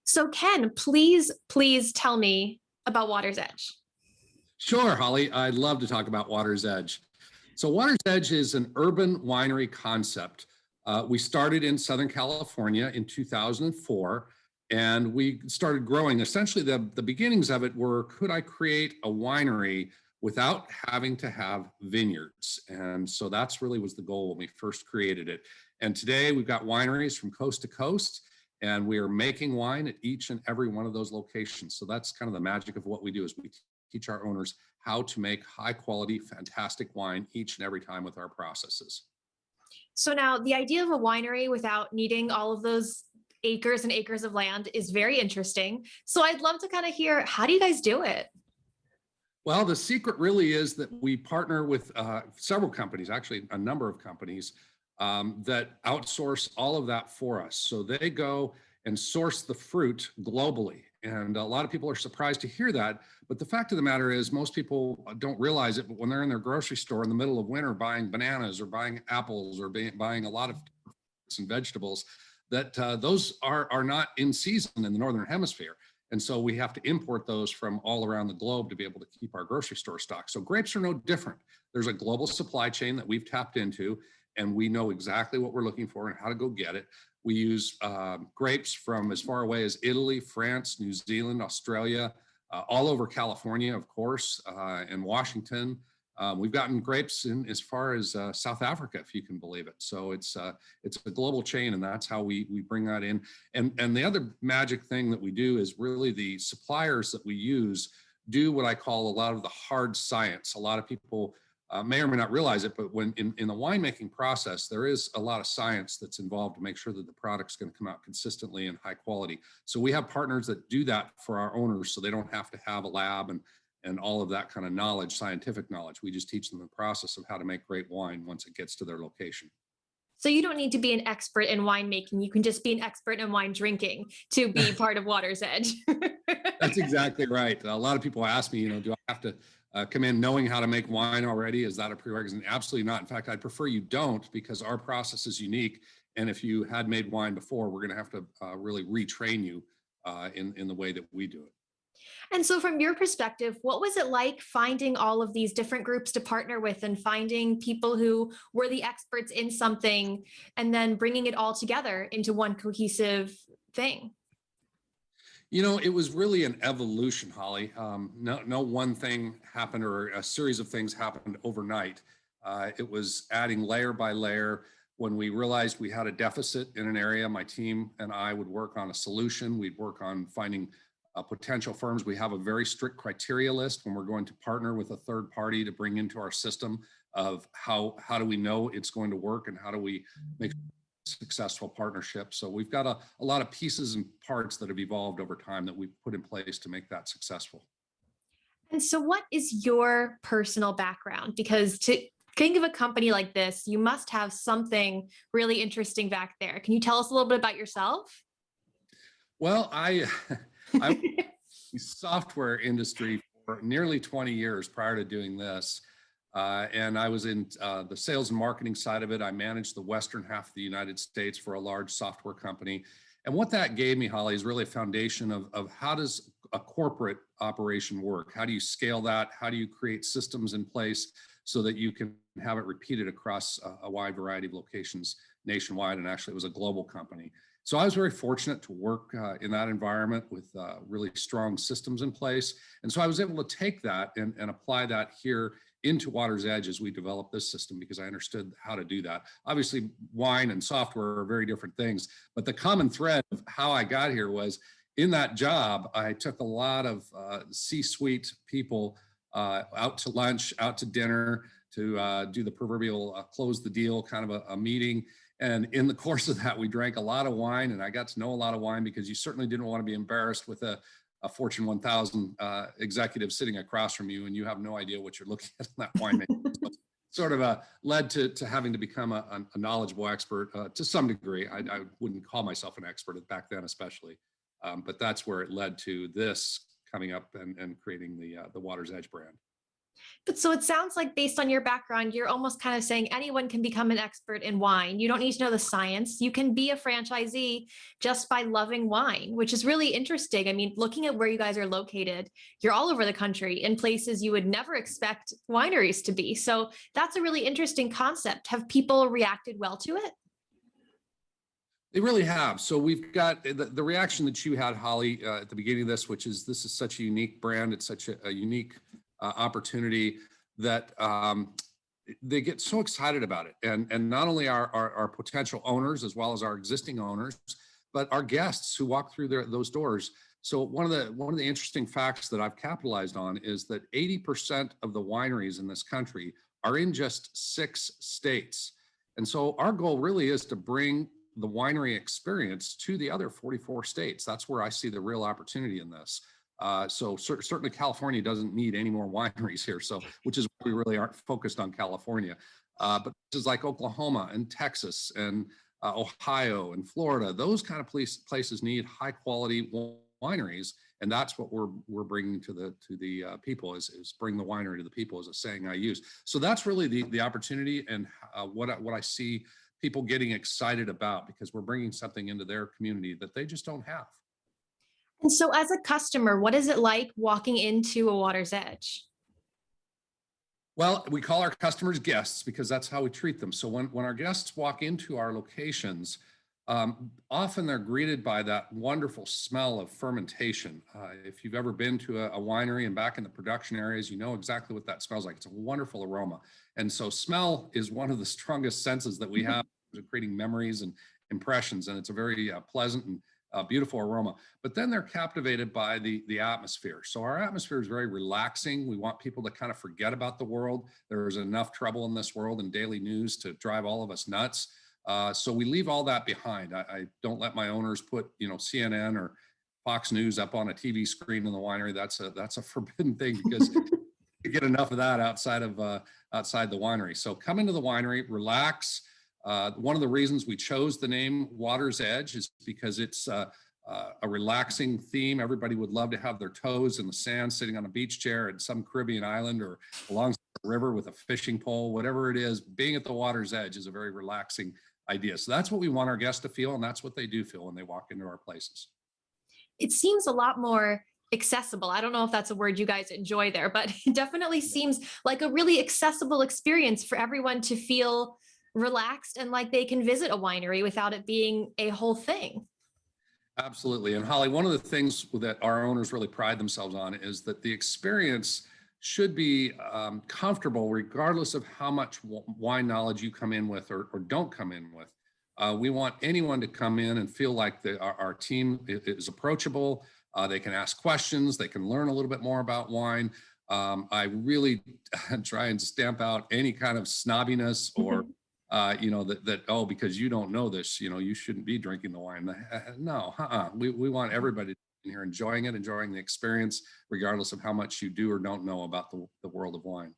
So Ken, please tell me about Waters Edge. Sure, Holly. I'd love to talk about Waters Edge. So, Waters Edge is an urban winery concept. We started in Southern California in 2004, and we started growing. Essentially, the beginnings of it were, could I create a winery without having to have vineyards? And so that's really was the goal when we first created it. And today we've got wineries from coast to coast, and we are making wine at each and every one of those locations. So that's kind of the magic of what we do is we teach our owners how to make high quality, fantastic wine each and every time with our processes. So now the idea of a winery without needing all of those acres and acres of land is very interesting. So I'd love to kind of hear, how do you guys do it? Well, the secret really is that we partner with several companies, actually a number of companies that outsource all of that for us. So they go and source the fruit globally. And a lot of people are surprised to hear that. But the fact of the matter is, most people don't realize it, but when they're in their grocery store in the middle of winter buying bananas or buying apples or buying a lot of fruits and vegetables, that those are not in season in the Northern Hemisphere. And so we have to import those from all around the globe to be able to keep our grocery store stock. So grapes are no different. There's a global supply chain that we've tapped into, and we know exactly what we're looking for and how to go get it. We use grapes from as far away as Italy, France, New Zealand, Australia, all over California, of course, and Washington. We've gotten grapes in as far as South Africa, if you can believe it. So it's a global chain, and that's how we bring that in. And the other magic thing that we do is really the suppliers that we use do what I call a lot of the hard science. A lot of people may or may not realize it, but when in the winemaking process, there is a lot of science that's involved to make sure that the product's going to come out consistently and high quality. So we have partners that do that for our owners, so they don't have to have a lab and all of that kind of knowledge, scientific knowledge. We just teach them the process of how to make great wine once it gets to their location. So you don't need to be an expert in winemaking. You can just be an expert in wine drinking to be part of Waters Edge. That's exactly right. A lot of people ask me, do I have to come in knowing how to make wine already? Is that a prerequisite? Absolutely not. In fact, I'd prefer you don't, because our process is unique. And if you had made wine before, we're going to have to really retrain you in the way that we do it. And so from your perspective, what was it like finding all of these different groups to partner with and finding people who were the experts in something and then bringing it all together into one cohesive thing? It was really an evolution, Holly. No one thing happened or a series of things happened overnight. It was adding layer by layer. When we realized we had a deficit in an area, my team and I would work on a solution. We'd work on finding potential firms. We have a very strict criteria list when we're going to partner with a third party to bring into our system of how do we know it's going to work and how do we make successful partnership. So we've got a lot of pieces and parts that have evolved over time that we've put in place to make that successful. And so what is your personal background? Because to think of a company like this, you must have something really interesting back there. Can you tell us a little bit about yourself? Well, I was in the software industry for nearly 20 years prior to doing this. And I was in the sales and marketing side of it. I managed the western half of the United States for a large software company. And what that gave me, Holly, is really a foundation of how does a corporate operation work? How do you scale that? How do you create systems in place so that you can have it repeated across a wide variety of locations nationwide? And actually, it was a global company. So I was very fortunate to work in that environment with really strong systems in place. And so I was able to take that and apply that here into Waters Edge as we developed this system, because I understood how to do that. Obviously, wine and software are very different things, but the common thread of how I got here was in that job, I took a lot of C-suite people out to lunch, out to dinner to do the proverbial close the deal kind of a meeting. And in the course of that, we drank a lot of wine, and I got to know a lot of wine because you certainly didn't want to be embarrassed with a Fortune 1000 executive sitting across from you, and you have no idea what you're looking at in that winemaking. So sort of led to having to become a knowledgeable expert to some degree. I wouldn't call myself an expert back then, especially, but that's where it led to this coming up and creating the Waters Edge brand. But so it sounds like based on your background, you're almost kind of saying anyone can become an expert in wine. You don't need to know the science. You can be a franchisee just by loving wine, which is really interesting. I mean, looking at where you guys are located, you're all over the country in places you would never expect wineries to be. So that's a really interesting concept. Have people reacted well to it? They really have. So we've got the reaction that you had, Holly, at the beginning of this is such a unique brand. It's such a unique opportunity that they get so excited about it. And not only our potential owners, as well as our existing owners, but our guests who walk through those doors. So one of the interesting facts that I've capitalized on is that 80% of the wineries in this country are in just 6 states. And so our goal really is to bring the winery experience to the other 44 states. That's where I see the real opportunity in this. Certainly California doesn't need any more wineries here. So, which is why we really aren't focused on California. But places like Oklahoma and Texas and Ohio and Florida, those kind of places need high quality wineries. And that's what we're bringing to the people is bring the winery to the people, is a saying I use. So that's really the opportunity, and what I see people getting excited about, because we're bringing something into their community that they just don't have. And so, as a customer, what is it like walking into a Water's Edge? Well, we call our customers guests because that's how we treat them. So when our guests walk into our locations, often they're greeted by that wonderful smell of fermentation. If you've ever been to a winery and back in the production areas, you know exactly what that smells like. It's a wonderful aroma. And so smell is one of the strongest senses that we have, creating memories and impressions. And it's a very pleasant and beautiful aroma. But then they're captivated by the atmosphere. So our atmosphere is very relaxing. We want people to kind of forget about the world. There's enough trouble in this world and daily news to drive all of us nuts. So we leave all that behind. I don't let my owners put, CNN or Fox News up on a TV screen in the winery. That's a forbidden thing, because you get enough of that outside the winery. So come into the winery, relax. One of the reasons we chose the name Waters Edge is because it's a relaxing theme. Everybody would love to have their toes in the sand, sitting on a beach chair at some Caribbean island or along a river with a fishing pole, whatever it is. Being at the Water's Edge is a very relaxing idea. So that's what we want our guests to feel, and that's what they do feel when they walk into our places. It seems a lot more accessible. I don't know if that's a word you guys enjoy there, but it definitely seems like a really accessible experience for everyone to feel relaxed and like they can visit a winery without it being a whole thing. Absolutely. And Holly, one of the things that our owners really pride themselves on is that the experience should be comfortable, regardless of how much wine knowledge you come in with or don't come in with. We want anyone to come in and feel like our team is approachable. They can ask questions. They can learn a little bit more about wine. I really try and stamp out any kind of snobbiness or oh, because you don't know this, you shouldn't be drinking the wine. No, we want everybody in here enjoying it, enjoying the experience, regardless of how much you do or don't know about the world of wine.